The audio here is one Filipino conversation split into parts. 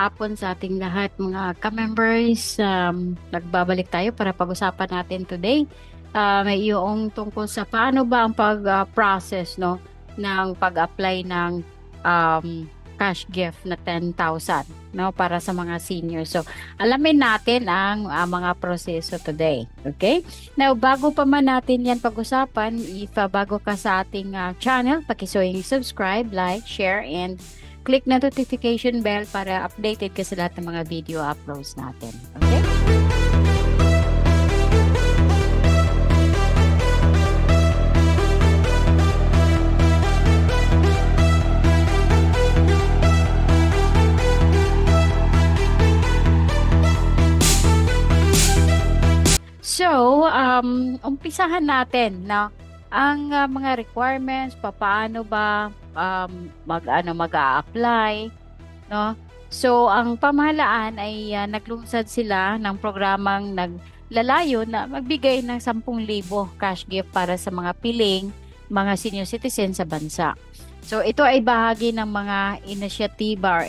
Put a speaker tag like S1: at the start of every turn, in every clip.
S1: hapon sa ating lahat mga ka-members. Nagbabalik tayo para pag-usapan natin today. May yung tungkol sa paano ba ang pag-process no, ng pag-apply ng um, cash gift na 10,000 no, para sa mga seniors. So, alamin natin ang mga proseso today. Okay? Now, bago pa man natin yan pag-usapan, if bago ka sa ating channel, pakisuing subscribe, like, share, and click na notification bell para updated ka sa lahat ng mga video uploads natin. Okay? So, umpisahan natin na ang mga requirements, paano ba mag-a-apply, no? So, ang pamahalaan ay naglunsad sila ng programang naglalayo na magbigay ng 10,000 cash gift para sa mga piling mga senior citizen sa bansa. So, ito ay bahagi ng mga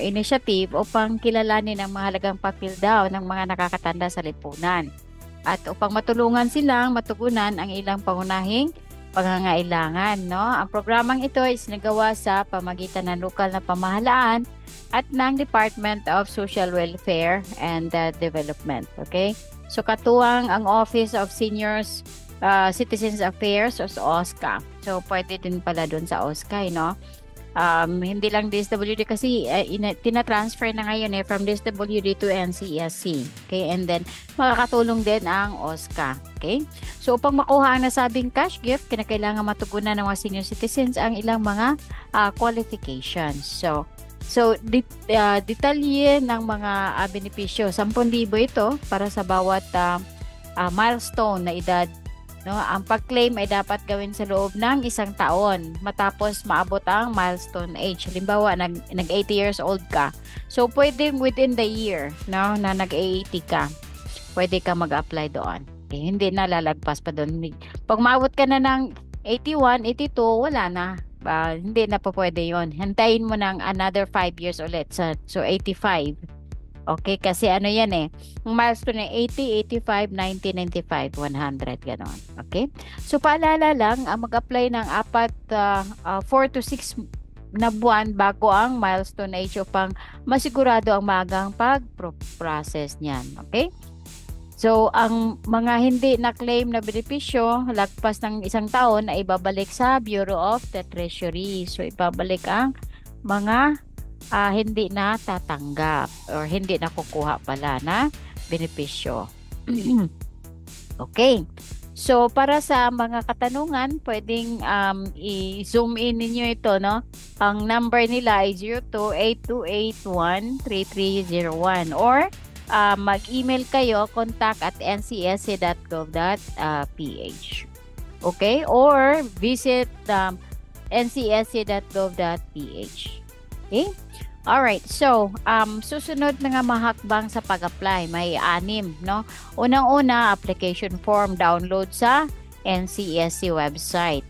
S1: initiative upang kilalanin ang mahalagang papel daw ng mga nakakatanda sa lipunan. At upang matulungan silang matugunan ang ilang pangunahing pangangailangan, no? Ang programang ito ay sinagawa sa pamagitan ng lokal na pamahalaan at ng Department of Social Welfare and Development. Okay? So katuwang ang Office of Seniors Citizens Affairs o OSCA. So pwede din pala doon sa OSCA, no? Hindi lang DSWD kasi tina-transfer na ngayon from DSWD to NCSC. Okay? And then makakatulong din ang OSCA. Okay? So upang makuha ang nasabing cash gift, kinakailangan matugunan ng mga senior citizens ang ilang mga qualifications. So detalye ng mga benepisyo. 10,000 ito para sa bawat milestone na edad. No, ang pag-claim ay dapat gawin sa loob ng 1 taon matapos maabot ang milestone age. Halimbawa, nag 80 years old ka. So, pwedeng within the year, no, na nag-80 ka, pwede ka mag-apply doon. Okay, hindi na lalagpas pa doon. Pag maabot ka na ng 81, 82, wala na. Hindi na pa pwede yun. Hantayin mo ng another 5 years ulit. So, 85. Okay, kasi ano yan ang milestone ay 80, 85, 90, 95, 100, gano'n. Okay? So, paalala lang, mag-apply ng 4 to 6 na buwan bago ang milestone age upang masigurado ang magang pag-process niyan. Okay? So, ang mga hindi na-claim na benepisyo, lagpas ng 1 taon, ay ibabalik sa Bureau of the Treasury. So, ibabalik ang mga hindi na tatanggap or hindi na kukuha pala na benepisyo. Okay. So, para sa mga katanungan, pwedeng i-zoom in ninyo ito, no? Ang number nila ay 0282813301 or mag-email kayo contact@ncsc.gov.ph. Okay? Or visit ncsc.gov.ph. Okay? Alright, so, susunod na nga mahakbang sa pag-apply, may 6, no? Unang-una, application form, download sa NCSC website.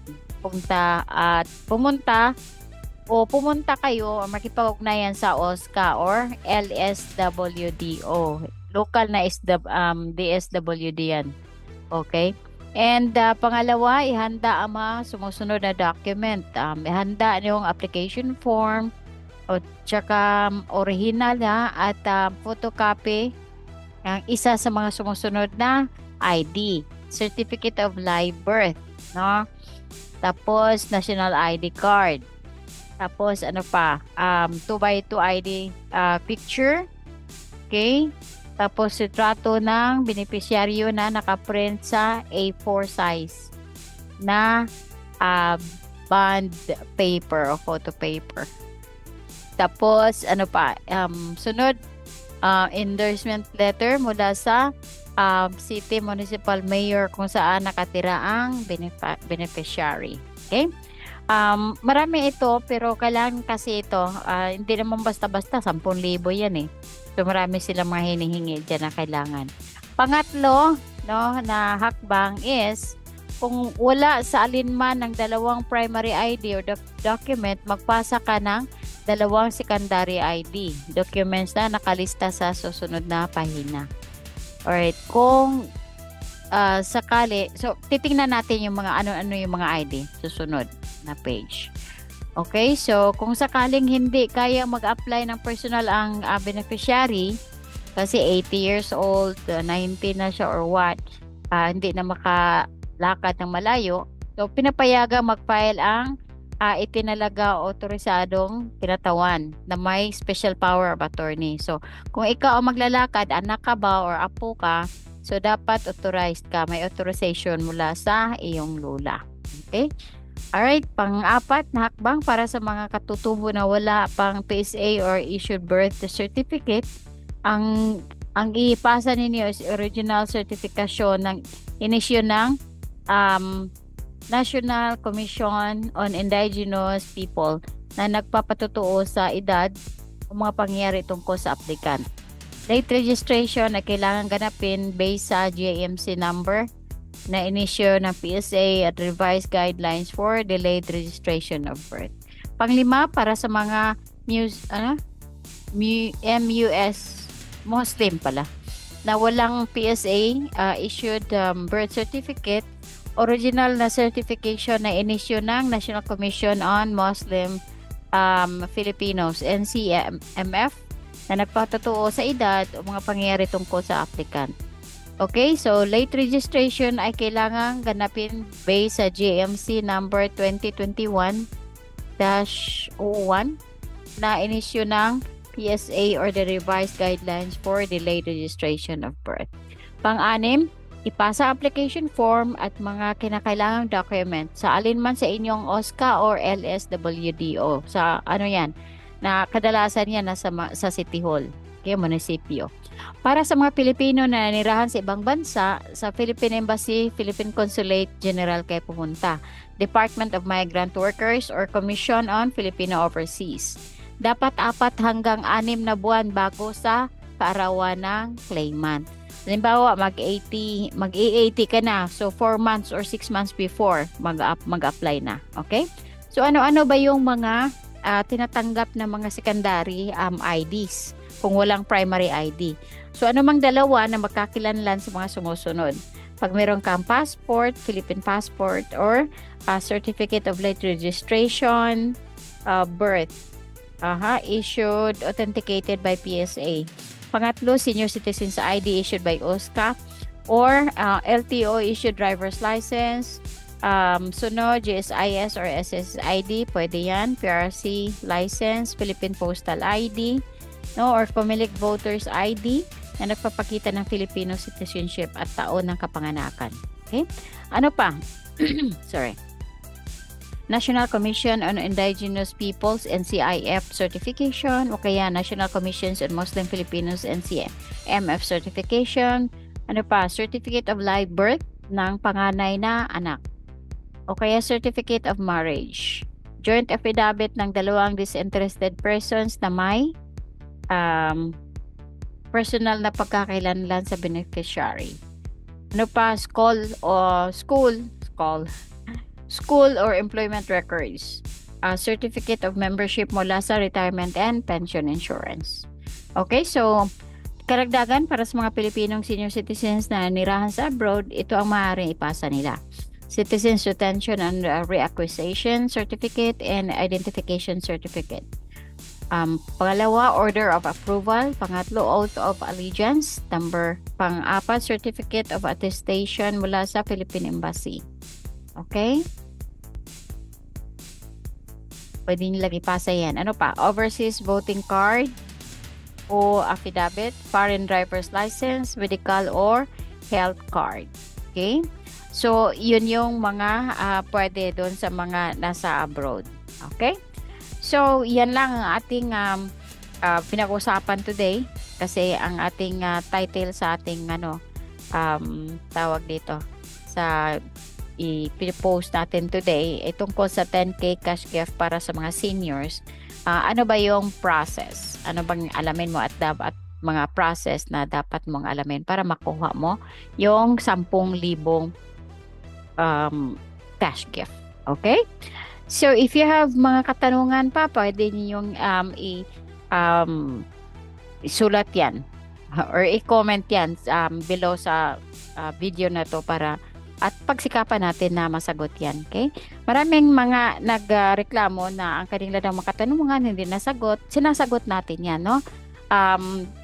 S1: Pumunta kayo o makipag-ugnayan sa OSCA or LSWDO. Local na DSWD yan. Okay? And pangalawa, ihanda ang mga sumusunod na document. Ihanda yung application form, o tsaka original at photocopy ang isa sa mga sumusunod na ID, Certificate of Live Birth, no? Tapos National ID card. Tapos ano pa? 2x2 ID picture. Okay? Tapos retrato ng beneficiaryo na nakaprint sa A4 size na bond paper o photo paper. Tapos, ano pa, sunod, endorsement letter mula sa city municipal mayor kung saan nakatira ang beneficiary. Okay? Marami ito, pero kailangan kasi ito, hindi naman basta-basta, 10,000 yan So, marami silang mga hinihingi dyan na kailangan. Pangatlo, no, na hakbang is, kung wala sa alinman ng dalawang primary ID or document, magpasa ka ng dalawang secondary ID documents na nakalista sa susunod na pahina. Alright, kung sakali, so titingnan natin yung mga ano-ano yung mga ID susunod na page. Okay, so kung sakaling hindi kaya mag-apply ng personal ang beneficiary kasi 80 years old, 90 na siya or what, hindi na makalakad ng malayo, so pinapayagang mag-file ang itinalaga o otorisadong kinatawan na may special power of attorney. So, kung ikaw ang maglalakad, anak ka ba or apo ka, so dapat authorized ka. May authorization mula sa iyong lula. Okay? Alright, pang-apat na hakbang para sa mga katutubo na wala pang PSA or issued birth certificate, ang ipasa ninyo is original certification ng inisyu ng National Commission on Indigenous People na nagpapatutuo sa edad o mga pangyayari tungkol sa applicant. Late registration na kailangan ganapin based sa GAMC number na inisyu ng PSA at revised guidelines for delayed registration of birth. Panglima, para sa mga MUS Muslim pala na walang PSA issued birth certificate, original na certification na inisyu ng National Commission on Muslim Filipinos, NCMF, na nagpatutuo sa edad o mga pangyayari tungkol sa applicant. Okay, so late registration ay kailangan ganapin based sa GMC number 2021-01 na inisyu ng PSA or the revised guidelines for delayed registration of birth. Pang-anim, ipasa application form at mga kinakailangang document sa alinman sa inyong OSCA or LSWDO. Sa ano yan, na kadalasan yan nasa sa City Hall, okay, munisipyo. Para sa mga Pilipino na nanirahan sa ibang bansa, sa Philippine Embassy, Philippine Consulate General kayo pumunta, Department of Migrant Workers or Commission on Filipino Overseas. Dapat 4 hanggang 6 na buwan bago sa kaarawan ng claimant. Halimbawa, mag-E80 ka na. So, 4 months or 6 months before mag-apply na. Okay? So, ano-ano ba yung mga tinatanggap na mga secondary IDs kung walang primary ID? So, ano mang dalawa na magkakilanlan sa mga sumusunod? Pag meron kang passport, Philippine passport, or certificate of late registration, birth, issued, authenticated by PSA. Pangatlo, senior citizens ID issued by OSCA or LTO issued driver's license. Sunod, GSIS or SSID, pwede yan. PRC license, Philippine Postal ID, no, or Comelec Voters ID na nagpapakita ng Filipino citizenship at taon ng kapanganakan. Okay? Ano pa? Sorry. National Commission on Indigenous Peoples, NCIF certification, o kaya National Commissions on Muslim Filipinos, NCMF certification. Ano pa? Certificate of live birth ng panganay na anak. O kaya Certificate of Marriage. Joint affidavit ng dalawang disinterested persons na may personal na pagkakailanlan sa beneficiary. Ano pa? School or employment records. Certificate of membership mula sa retirement and pension insurance. Okay, so karagdagan para sa mga Pilipinong senior citizens na nirahan sa abroad, ito ang maaaring ipasa nila. Citizens Retention and Reacquisition Certificate and Identification Certificate. Pangalawa, Order of Approval. Pangatlo, Oath of Allegiance. Pang-apat, Certificate of Attestation mula sa Philippine Embassy. Okay? Pwede nilang ipasa yan. Ano pa? Overseas voting card o affidavit, foreign driver's license, medical or health card. Okay? So, yun yung mga pwede doon sa mga nasa abroad. Okay? So, yan lang ang ating pinag-usapan today kasi ang ating title sa ating tawag dito sa i-post natin today ay tungkol sa 10K cash gift para sa mga seniors. Ano ba yung process? Ano bang alamin mo at mga process na dapat mong alamin para makuha mo yung 10,000 cash gift. Okay? So if you have mga katanungan pa, pwede ninyong isulat yan or i-comment yan below sa video na to para at pagsikapan natin na masagot yan. Okay? Maraming mga nagreklamo na ang kanila daw mga katanungan hindi nasagot. Sinasagot natin yan, no?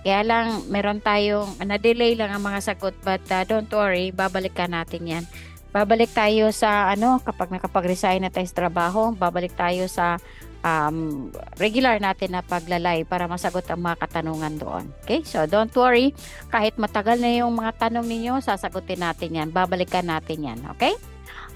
S1: Kaya lang meron tayong na-delay lang ang mga sagot, but don't worry, babalikan natin yan. Babalik tayo sa kapag nakapag-resign na tayo sa trabaho, babalik tayo sa regular natin na paglalay para masagot ang mga katanungan doon. Okay? So don't worry, kahit matagal na yung mga tanong ninyo, sasagutin natin yan. Babalikan natin yan. Okay?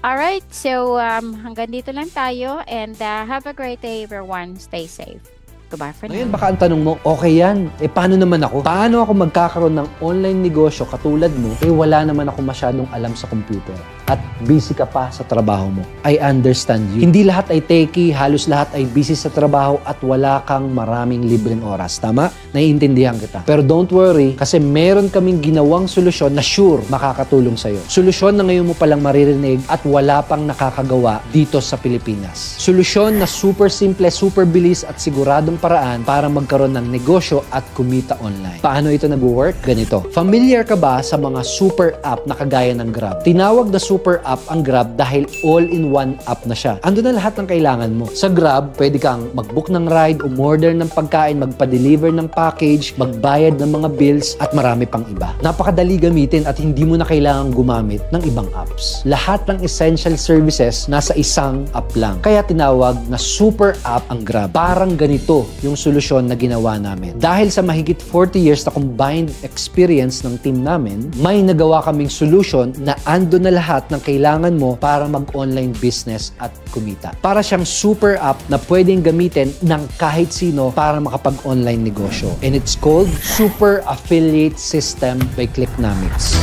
S1: Alright, so hanggang dito lang tayo and have a great day everyone. Stay safe. Goodbye for now.
S2: Ngayon baka ang tanong mo, okay yan, paano naman ako? Paano ako magkakaroon ng online negosyo katulad mo, wala naman ako masyadong alam sa computer at busy ka pa sa trabaho mo. I understand you. Hindi lahat ay techie, halos lahat ay busy sa trabaho at wala kang maraming libreng oras. Tama? Naiintindihan kita. Pero don't worry, kasi meron kaming ginawang solusyon na sure makakatulong sa'yo. Solusyon na ngayon mo palang maririnig at wala pang nakakagawa dito sa Pilipinas. Solusyon na super simple, super bilis at siguradong paraan para magkaroon ng negosyo at kumita online. Paano ito nag-work? Ganito. Familiar ka ba sa mga super app na kagaya ng Grab? Tinawag na super app ang Grab dahil all-in-one app na siya. Ando na lahat ng kailangan mo. Sa Grab, pwede kang mag-book ng ride, umorder ng pagkain, magpa-deliver ng package, magbayad ng mga bills, at marami pang iba. Napakadali gamitin at hindi mo na kailangang gumamit ng ibang apps. Lahat ng essential services nasa isang app lang. Kaya tinawag na super app ang Grab. Parang ganito yung solusyon na ginawa namin. Dahil sa mahigit 40 years na combined experience ng team namin, may nagawa kaming solution na ando na lahat ng kailangan mo para mag-online business at kumita. Para siyang super app na pwedeng gamitin ng kahit sino para makapag-online negosyo. And it's called Super Affiliate System by Clicknomics.